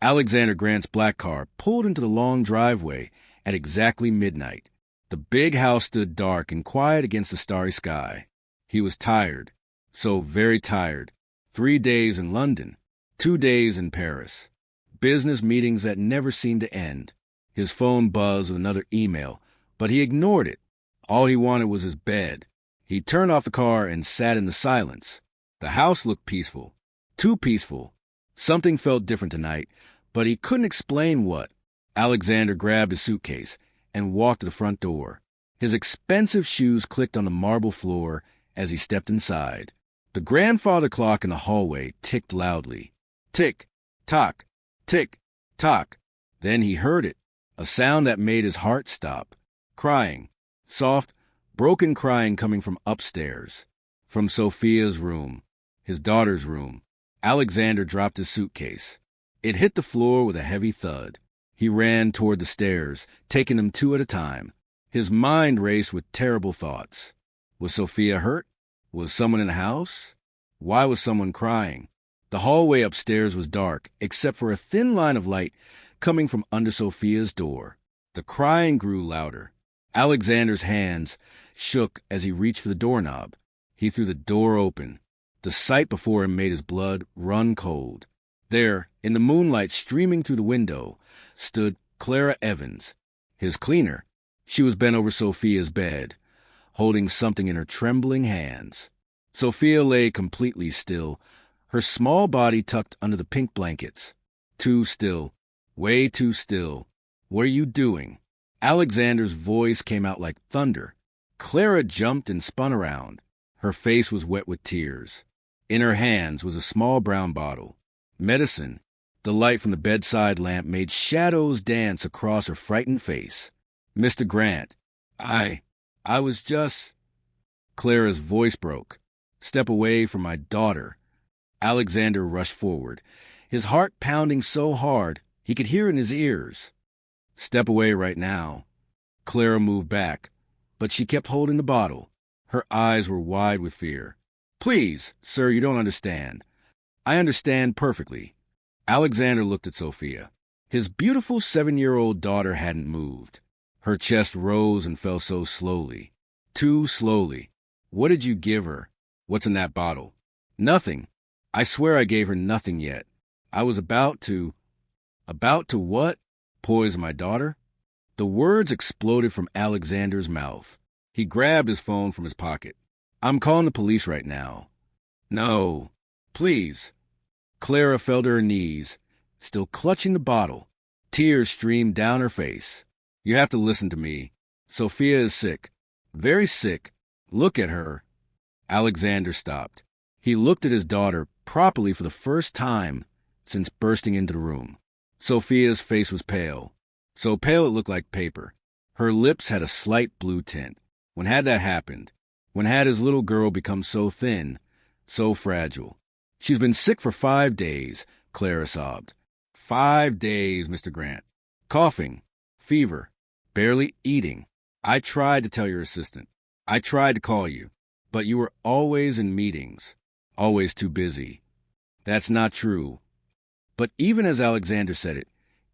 Alexander Grant's black car pulled into the long driveway at exactly midnight. The big house stood dark and quiet against the starry sky. He was tired, so very tired. 3 days in London, 2 days in Paris. Business meetings that never seemed to end. His phone buzzed with another email, but he ignored it. All he wanted was his bed. He turned off the car and sat in the silence. The house looked peaceful. Too peaceful. Something felt different tonight, but he couldn't explain what. Alexander grabbed his suitcase and walked to the front door. His expensive shoes clicked on the marble floor as he stepped inside. The grandfather clock in the hallway ticked loudly. Tick, tock, tick, tock. Then he heard it, a sound that made his heart stop. Crying. Soft, broken crying coming from upstairs. From Sophia's room. His daughter's room. Alexander dropped his suitcase. It hit the floor with a heavy thud. He ran toward the stairs, taking them 2 at a time. His mind raced with terrible thoughts. Was Sophia hurt? Was someone in the house? Why was someone crying? The hallway upstairs was dark, except for a thin line of light coming from under Sophia's door. The crying grew louder. Alexander's hands shook as he reached for the doorknob. He threw the door open. The sight before him made his blood run cold. There, in the moonlight streaming through the window, stood Clara Evans, his cleaner. She was bent over Sophia's bed, holding something in her trembling hands. Sophia lay completely still, her small body tucked under the pink blankets. Too still. Way too still. What are you doing? Alexander's voice came out like thunder. Clara jumped and spun around. Her face was wet with tears. In her hands was a small brown bottle. Medicine. The light from the bedside lamp made shadows dance across her frightened face. Mr. Grant, I was just... Clara's voice broke. Step away from my daughter. Alexander rushed forward, his heart pounding so hard he could hear in his ears. Step away right now. Clara moved back, but she kept holding the bottle. Her eyes were wide with fear. Please, sir, you don't understand. I understand perfectly. Alexander looked at Sophia. His beautiful 7-year-old daughter hadn't moved. Her chest rose and fell so slowly. Too slowly. What did you give her? What's in that bottle? Nothing. I swear I gave her nothing yet. I was about to... About to what? Poison my daughter? The words exploded from Alexander's mouth. He grabbed his phone from his pocket. I'm calling the police right now. No. Please. Clara fell to her knees, still clutching the bottle. Tears streamed down her face. You have to listen to me. Sophia is sick. Very sick. Look at her. Alexander stopped. He looked at his daughter properly for the first time since bursting into the room. Sophia's face was pale. So pale it looked like paper. Her lips had a slight blue tint. When had that happened? When had his little girl become so thin, so fragile? She's been sick for 5 days, Clara sobbed. 5 days, Mr. Grant. Coughing, fever, barely eating. I tried to tell your assistant. I tried to call you, but you were always in meetings, always too busy. That's not true. But even as Alexander said it,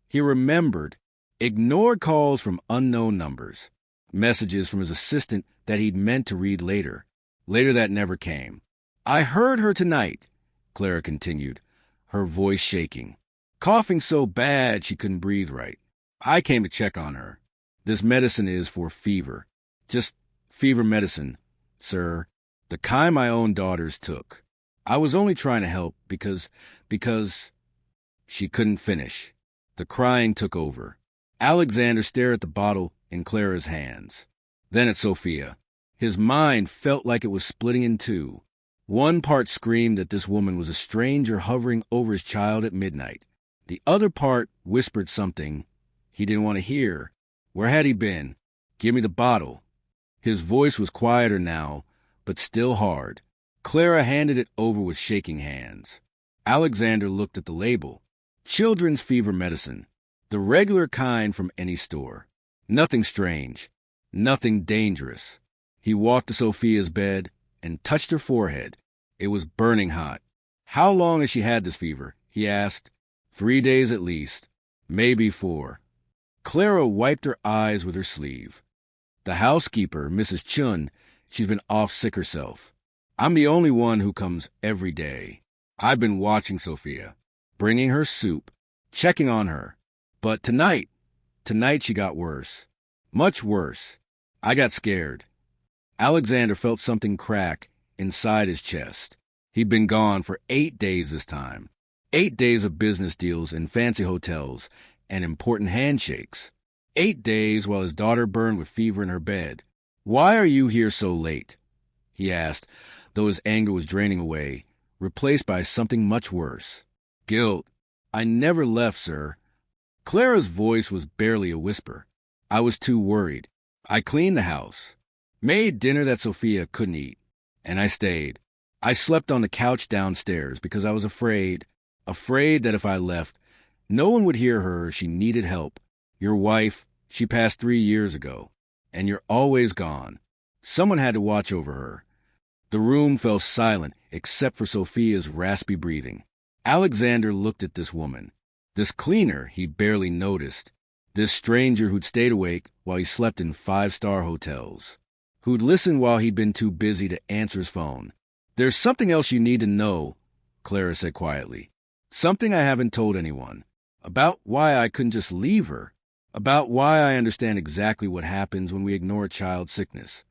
he remembered, ignored calls from unknown numbers, messages from his assistant that he'd meant to read later that never came. I heard her tonight, Clara continued, her voice shaking. Coughing so bad she couldn't breathe right. I came to check on her. This medicine is for fever. Just fever medicine, sir. The kind my own daughters took. I was only trying to help because... She couldn't finish. The crying took over. Alexander stared at the bottle in Clara's hands. Then at Sophia. His mind felt like it was splitting in two. One part screamed that this woman was a stranger hovering over his child at midnight. The other part whispered something he didn't want to hear. Where had he been? Give me the bottle. His voice was quieter now, but still hard. Clara handed it over with shaking hands. Alexander looked at the label. Children's fever medicine. The regular kind from any store. Nothing strange. Nothing dangerous. He walked to Sophia's bed and touched her forehead. It was burning hot. How long has she had this fever? He asked. 3 days at least, maybe 4. Clara wiped her eyes with her sleeve. The housekeeper, Mrs. Chun, she's been off sick herself. I'm the only one who comes every day. I've been watching Sophia, bringing her soup, checking on her. But tonight she got worse. Much worse. I got scared. Alexander felt something crack inside his chest. He'd been gone for 8 days this time. 8 days of business deals in fancy hotels and important handshakes. 8 days while his daughter burned with fever in her bed. "Why are you here so late?" he asked, though his anger was draining away, replaced by something much worse. "Guilt. I never left, sir." Clara's voice was barely a whisper. "I was too worried. I cleaned the house, made dinner that Sophia couldn't eat, and I stayed. I slept on the couch downstairs because I was afraid that if I left, no one would hear her. She needed help. Your wife, she passed 3 years ago, and you're always gone. Someone had to watch over her." The room fell silent except for Sophia's raspy breathing. Alexander looked at this woman, this cleaner he barely noticed, this stranger who'd stayed awake while he slept in 5-star hotels, who'd listened while he'd been too busy to answer his phone. "There's something else you need to know," Clara said quietly. "Something I haven't told anyone. About why I couldn't just leave her. About why I understand exactly what happens when we ignore a child's sickness."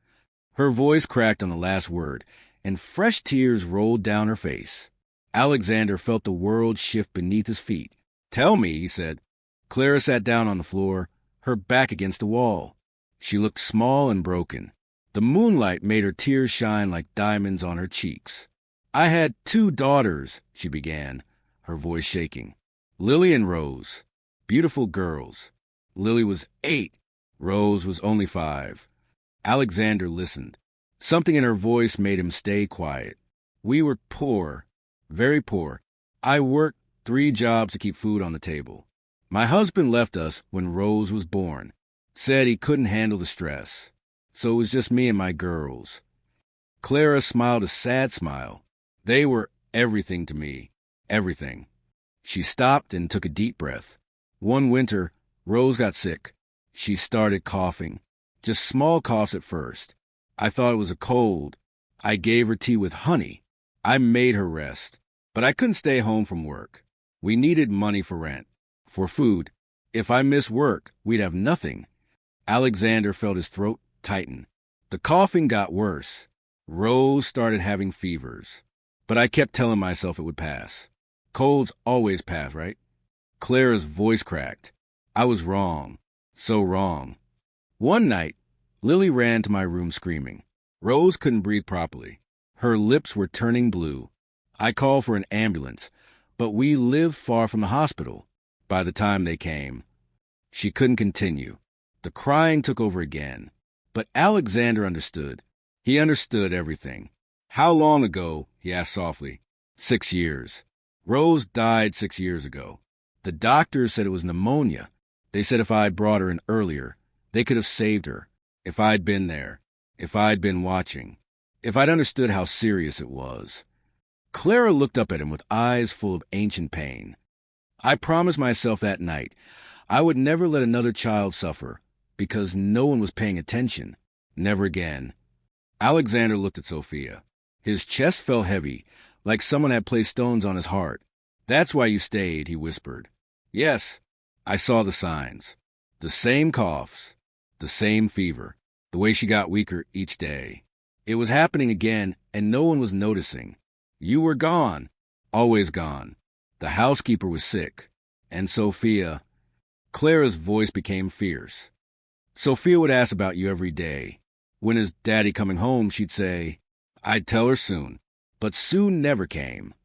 Her voice cracked on the last word, and fresh tears rolled down her face. Alexander felt the world shift beneath his feet. "Tell me," he said. Clara sat down on the floor, her back against the wall. She looked small and broken. The moonlight made her tears shine like diamonds on her cheeks. "I had 2 daughters," she began, her voice shaking. "Lily and Rose. Beautiful girls. Lily was 8. Rose was only 5. Alexander listened. Something in her voice made him stay quiet. "We were poor, very poor. I worked 3 jobs to keep food on the table. My husband left us when Rose was born. Said he couldn't handle the stress. So it was just me and my girls." Clara smiled a sad smile. "They were everything to me. Everything." She stopped and took a deep breath. "One winter, Rose got sick. She started coughing. Just small coughs at first. I thought it was a cold. I gave her tea with honey. I made her rest. But I couldn't stay home from work. We needed money for rent, for food. If I missed work, we'd have nothing." Alexander felt his throat tighten. The coughing got worse. Rose started having fevers. But I kept telling myself it would pass. Colds always pass, right? Clara's voice cracked. I was wrong. So wrong. One night, Lily ran to my room screaming. Rose couldn't breathe properly. Her lips were turning blue. I called for an ambulance, but we lived far from the hospital. By the time they came, she couldn't continue. The crying took over again. But Alexander understood. He understood everything. "How long ago?" he asked softly. 6 years. Rose died 6 years ago. The doctors said it was pneumonia. They said if I had brought her in earlier, they could have saved her. If I'd been there. If I'd been watching. If I'd understood how serious it was. Clara looked up at him with eyes full of ancient pain. "I promised myself that night I would never let another child suffer, because no one was paying attention. Never again." Alexander looked at Sophia. His chest felt heavy, like someone had placed stones on his heart. "That's why you stayed," he whispered. "Yes, I saw the signs. The same coughs, the same fever, the way she got weaker each day. It was happening again, and no one was noticing. You were gone, always gone. The housekeeper was sick. And Sophia..." Clara's voice became fierce. "Sophia would ask about you every day. When is Daddy coming home, she'd say, I'd tell her soon. But soon never came."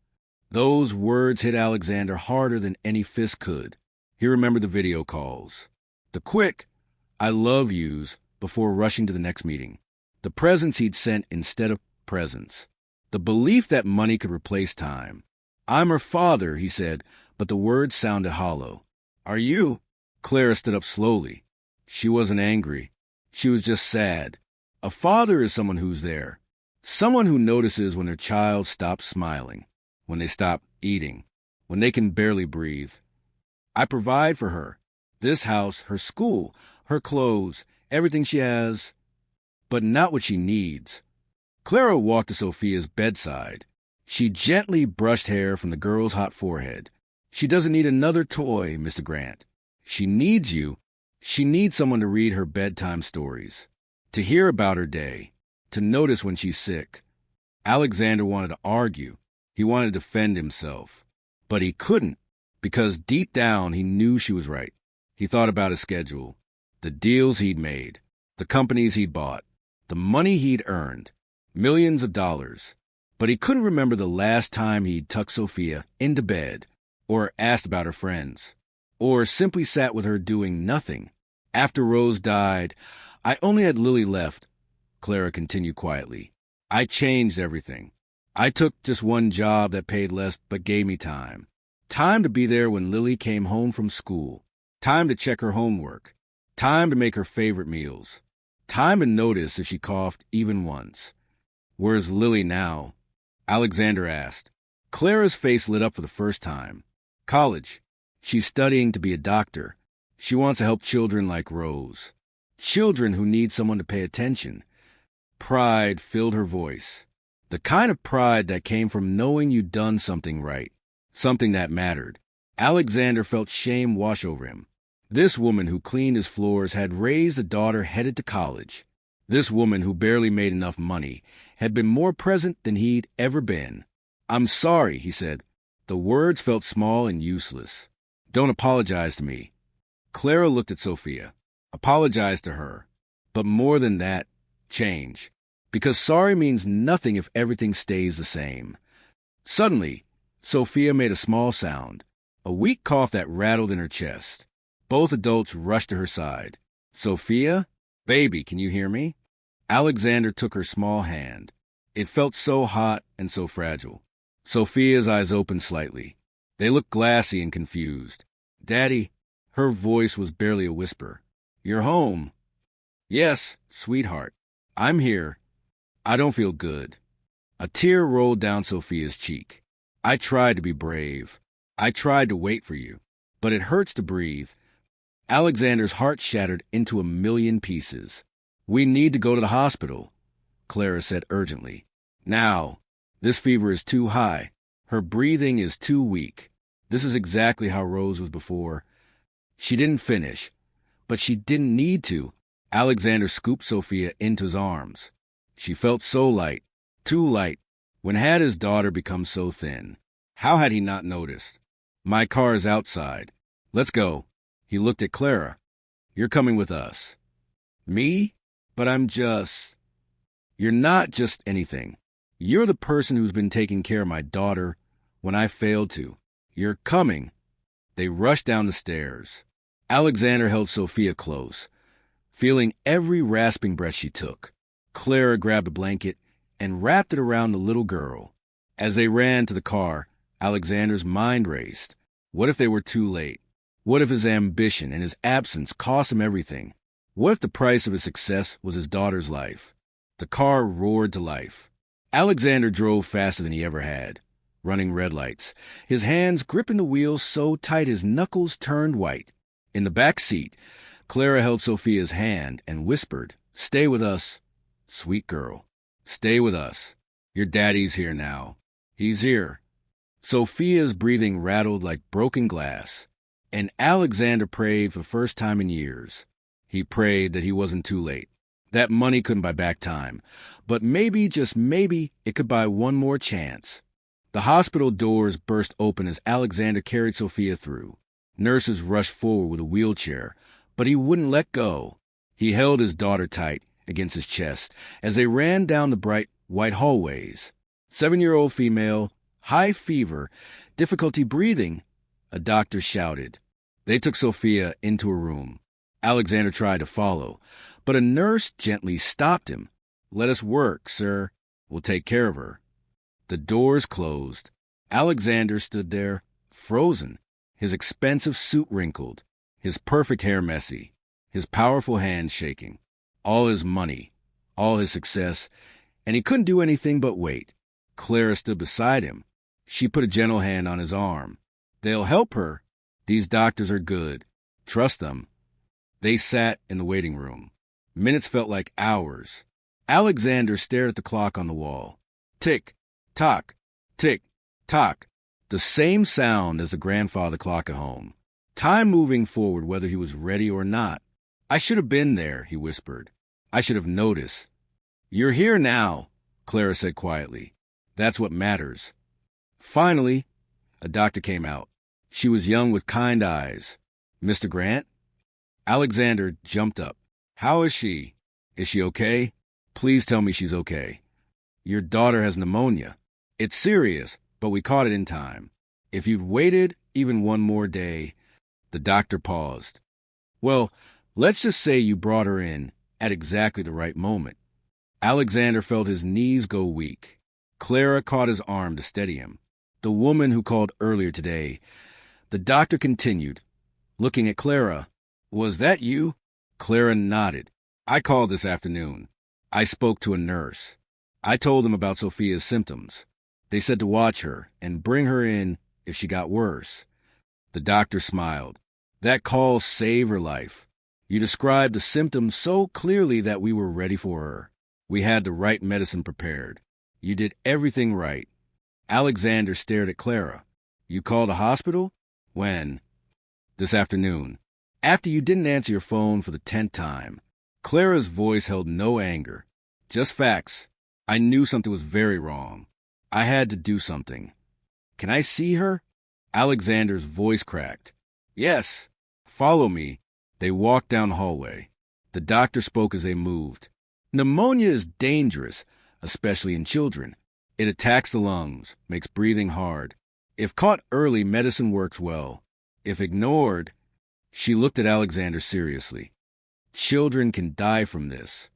Those words hit Alexander harder than any fist could. He remembered the video calls. The quick, "I love yous," before rushing to the next meeting. The presents he'd sent instead of presents. The belief that money could replace time. "I'm her father," he said, but the words sounded hollow. "Are you?" Clara stood up slowly. She wasn't angry. She was just sad. A father is someone who's there. Someone who notices when their child stops smiling, when they stop eating, when they can barely breathe. I provide for her. This house, her school, her clothes, everything she has, but not what she needs. Clara walked to Sophia's bedside. She gently brushed hair from the girl's hot forehead. She doesn't need another toy, Mr. Grant. She needs you. She needs someone to read her bedtime stories, to hear about her day, to notice when she's sick. Alexander wanted to argue. He wanted to defend himself. But he couldn't, because deep down he knew she was right. He thought about his schedule, the deals he'd made, the companies he'd bought, the money he'd earned, millions of dollars. But he couldn't remember the last time he'd tucked Sophia into bed, or asked about her friends, or simply sat with her doing nothing. After Rose died, I only had Lily left, Clara continued quietly. I changed everything. I took just one job that paid less but gave me time. Time to be there when Lily came home from school. Time to check her homework. Time to make her favorite meals. Time to notice if she coughed even once. Where's Lily now? Alexander asked. Clara's face lit up for the first time. College. She's studying to be a doctor. She wants to help children like Rose. Children who need someone to pay attention. Pride filled her voice. The kind of pride that came from knowing you'd done something right. Something that mattered. Alexander felt shame wash over him. This woman who cleaned his floors had raised a daughter headed to college. This woman who barely made enough money had been more present than he'd ever been. I'm sorry, he said. The words felt small and useless. Don't apologize to me. Clara looked at Sophia. Apologize to her. But more than that, change. Because sorry means nothing if everything stays the same. Suddenly, Sophia made a small sound, a weak cough that rattled in her chest. Both adults rushed to her side. Sophia? Baby, can you hear me? Alexander took her small hand. It felt so hot and so fragile. Sophia's eyes opened slightly. They looked glassy and confused. Daddy, her voice was barely a whisper. You're home. Yes, sweetheart. I'm here. I don't feel good. A tear rolled down Sophia's cheek. I tried to be brave. I tried to wait for you. But it hurts to breathe. Alexander's heart shattered into a million pieces. We need to go to the hospital, Clara said urgently. Now. This fever is too high. Her breathing is too weak. This is exactly how Rose was before. She didn't finish, but she didn't need to. Alexander scooped Sophia into his arms. She felt so light, too light. When had his daughter become so thin? How had he not noticed? My car is outside. Let's go. He looked at Clara. You're coming with us. Me? But I'm just... You're not just anything. You're the person who's been taking care of my daughter when I failed to. You're coming. They rushed down the stairs. Alexander held Sophia close, feeling every rasping breath she took. Clara grabbed a blanket and wrapped it around the little girl. As they ran to the car, Alexander's mind raced. What if they were too late? What if his ambition and his absence cost him everything? What if the price of his success was his daughter's life? The car roared to life. Alexander drove faster than he ever had, running red lights, his hands gripping the wheel so tight his knuckles turned white. In the back seat, Clara held Sophia's hand and whispered, Stay with us, sweet girl. Stay with us. Your daddy's here now. He's here. Sophia's breathing rattled like broken glass, and Alexander prayed for the first time in years. He prayed that he wasn't too late. That money couldn't buy back time, but maybe, just maybe, it could buy one more chance. The hospital doors burst open as Alexander carried Sophia through. Nurses rushed forward with a wheelchair, but he wouldn't let go. He held his daughter tight against his chest as they ran down the bright white hallways. 7-year-old female, high fever, difficulty breathing, a doctor shouted. They took Sophia into a room. Alexander tried to follow, but a nurse gently stopped him. Let us work, sir. We'll take care of her. The doors closed. Alexander stood there, frozen, his expensive suit wrinkled, his perfect hair messy, his powerful hands shaking, all his money, all his success, and he couldn't do anything but wait. Clara stood beside him. She put a gentle hand on his arm. They'll help her. These doctors are good. Trust them." They sat in the waiting room. Minutes felt like hours. Alexander stared at the clock on the wall. Tick, tock, tick, tock. The same sound as the grandfather clock at home. Time moving forward whether he was ready or not. "I should have been there," he whispered. "I should have noticed." "You're here now," Clara said quietly. "That's what matters." Finally, a doctor came out. She was young with kind eyes. "Mr. Grant?" Alexander jumped up. "How is she? Is she okay? Please tell me she's okay." "Your daughter has pneumonia. It's serious, but we caught it in time. If you'd waited even one more day—" The doctor paused. "Well, let's just say you brought her in at exactly the right moment." Alexander felt his knees go weak. Clara caught his arm to steady him. "The woman who called earlier today." The doctor continued, looking at Clara. "Was that you?" Clara nodded. "I called this afternoon. I spoke to a nurse. I told them about Sophia's symptoms. They said to watch her and bring her in if she got worse." The doctor smiled. "That call saved her life. You described the symptoms so clearly that we were ready for her. We had the right medicine prepared. You did everything right." Alexander stared at Clara. "You called a hospital? When?" "This afternoon. After you didn't answer your phone for the 10th time." Clara's voice held no anger. "Just facts. I knew something was very wrong. I had to do something." "Can I see her?" Alexander's voice cracked. "Yes. Follow me." They walked down the hallway. The doctor spoke as they moved. "Pneumonia is dangerous, especially in children. It attacks the lungs, makes breathing hard. If caught early, medicine works well. If ignored—" She looked at Alexander seriously. "Children can die from this."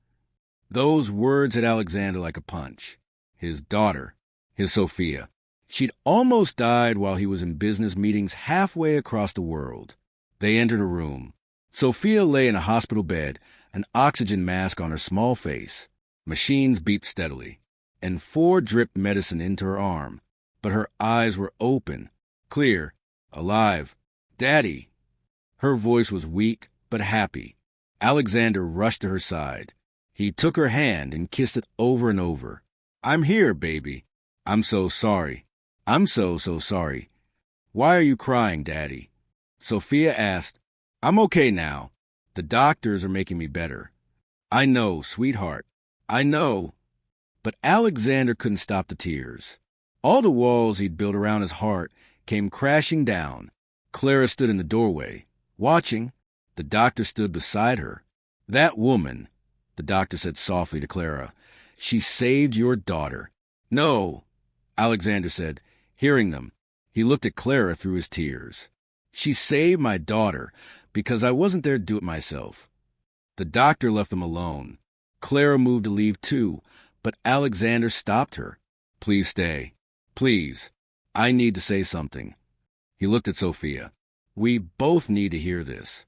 Those words hit Alexander like a punch. His daughter, his Sophia. She'd almost died while he was in business meetings halfway across the world. They entered a room. Sophia lay in a hospital bed, an oxygen mask on her small face. Machines beeped steadily, and 4 dripped medicine into her arm. But her eyes were open, clear, alive. "Daddy!" Her voice was weak but happy. Alexander rushed to her side. He took her hand and kissed it over and over. "I'm here, baby. I'm so sorry. I'm so sorry." "Why are you crying, Daddy?" Sophia asked. "I'm okay now. The doctors are making me better." "I know, sweetheart. I know." But Alexander couldn't stop the tears. All the walls he'd built around his heart came crashing down. Clara stood in the doorway, watching. The doctor stood beside her. "That woman," the doctor said softly to Clara, "she saved your daughter." "No," Alexander said, hearing them. He looked at Clara through his tears. "She saved my daughter because I wasn't there to do it myself." The doctor left them alone. Clara moved to leave too, but Alexander stopped her. "Please stay. Please. I need to say something." He looked at Sophia. "We both need to hear this."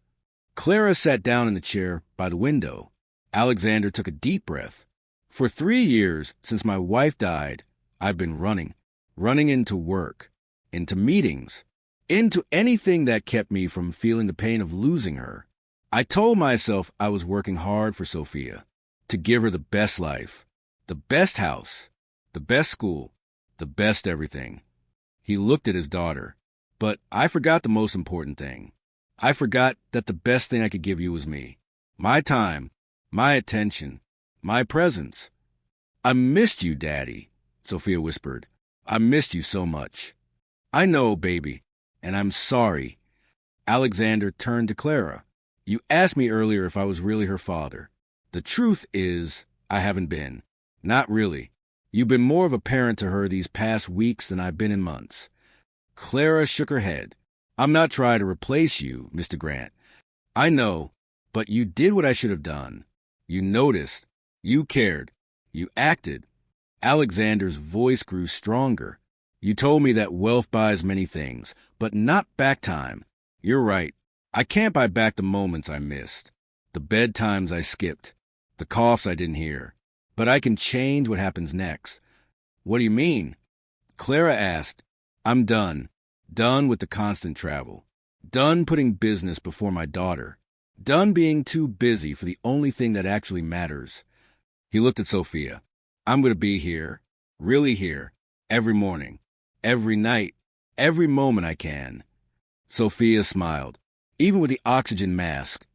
Clara sat down in the chair by the window. Alexander took a deep breath. "For 3 years, since my wife died, I've been running into work, into meetings, into anything that kept me from feeling the pain of losing her. I told myself I was working hard for Sophia, to give her the best life, the best house, the best school, the best everything." He looked at his daughter. "But I forgot the most important thing. I forgot that the best thing I could give you was me. My time, my attention, my presence." "I missed you, Daddy," Sophia whispered. "I missed you so much." "I know, baby, and I'm sorry." Alexander turned to Clara. "You asked me earlier if I was really her father. The truth is, I haven't been. Not really. You've been more of a parent to her these past weeks than I've been in months." Clara shook her head. "I'm not trying to replace you, Mr. Grant. I know, but you did what I should have done. You noticed. You cared. You acted." Alexander's voice grew stronger. "You told me that wealth buys many things, but not back time. You're right. I can't buy back the moments I missed, the bedtimes I skipped, the coughs I didn't hear. But I can change what happens next." "What do you mean?" Clara asked. "I'm done with the constant travel. Done putting business before my daughter. Done being too busy for the only thing that actually matters. He looked at Sophia. I'm going to be here, really here, every morning, every night, every moment I can. Sophia smiled. Even with the oxygen mask,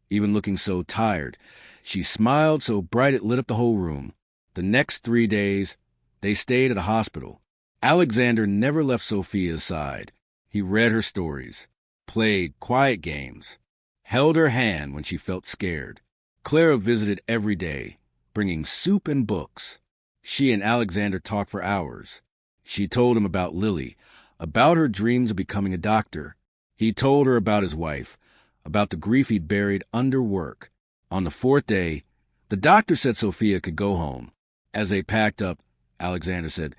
even looking so tired, she smiled so bright it lit up the whole room. The next 3 days, they stayed at a hospital. Alexander never left Sophia's side. He read her stories, played quiet games, held her hand when she felt scared. Clara visited every day, bringing soup and books. She and Alexander talked for hours. She told him about Lily, about her dreams of becoming a doctor. He told her about his wife, about the grief he'd buried under work. On the 4th day, the doctor said Sophia could go home. As they packed up, Alexander said,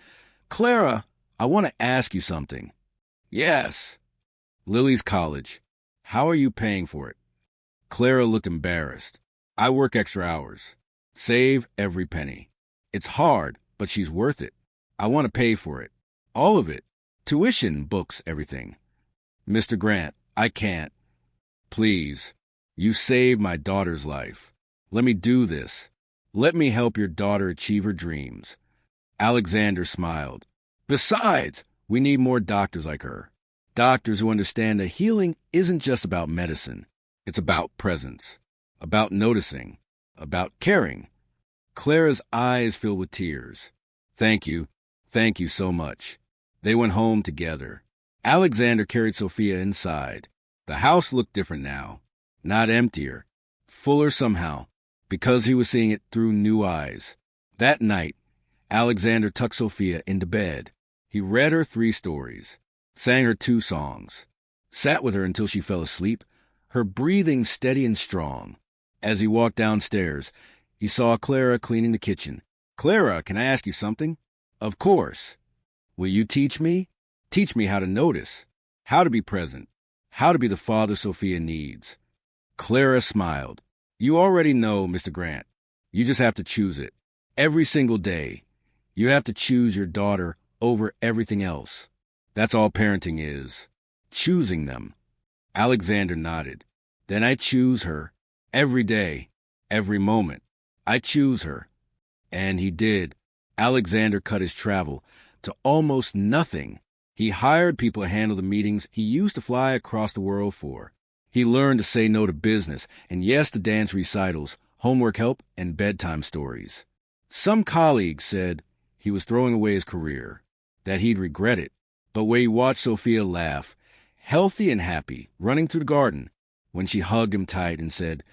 Clara, I want to ask you something. Yes. Lily's college. How are you paying for it? Clara looked embarrassed. I work extra hours. Save every penny. It's hard, but she's worth it. I want to pay for it. All of it. Tuition, books, everything. Mr. Grant, I can't. Please. You saved my daughter's life. Let me do this. Let me help your daughter achieve her dreams. Alexander smiled. Besides, we need more doctors like her. Doctors who understand that healing isn't just about medicine. It's about presence, about noticing, about caring. Clara's eyes filled with tears. Thank you so much. They went home together. Alexander carried Sophia inside. The house looked different now, not emptier, fuller somehow, because he was seeing it through new eyes. That night, Alexander tucked Sophia into bed. He read her 3 stories, sang her 2 songs, sat with her until she fell asleep, her breathing steady and strong. As he walked downstairs, he saw Clara cleaning the kitchen. Clara, can I ask you something? Of course. Will you teach me? Teach me how to notice, how to be present, how to be the father Sophia needs. Clara smiled. You already know, Mr. Grant. You just have to choose it. Every single day, you have to choose your daughter over everything else. That's all parenting is. Choosing them. Alexander nodded. Then I choose her. Every day. Every moment. I choose her. And he did. Alexander cut his travel to almost nothing. He hired people to handle the meetings he used to fly across the world for. He learned to say no to business and yes to dance recitals, homework help, and bedtime stories. Some colleagues said he was throwing away his career, that he'd regret it. But when he watched Sophia laugh, healthy and happy, running through the garden, when she hugged him tight and said,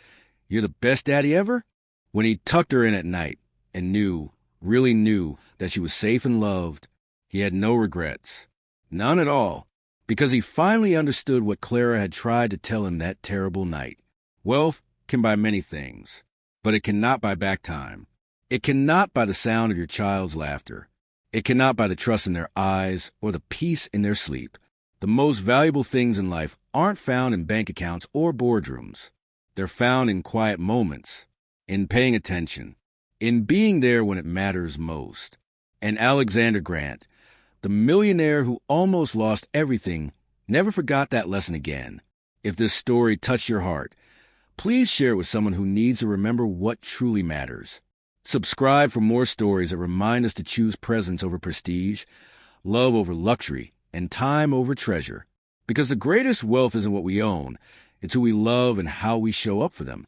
You're the best daddy ever? When he tucked her in at night and knew, really knew, that she was safe and loved, he had no regrets. None at all, because he finally understood what Clara had tried to tell him that terrible night. Wealth can buy many things, but it cannot buy back time. It cannot buy the sound of your child's laughter. It cannot buy the trust in their eyes or the peace in their sleep. The most valuable things in life aren't found in bank accounts or boardrooms. They're found in quiet moments, in paying attention, in being there when it matters most. And Alexander Grant, the millionaire who almost lost everything, never forgot that lesson again. If this story touched your heart, please share it with someone who needs to remember what truly matters. Subscribe for more stories that remind us to choose presence over prestige, love over luxury, and time over treasure. Because the greatest wealth isn't what we own, it's who we love and how we show up for them.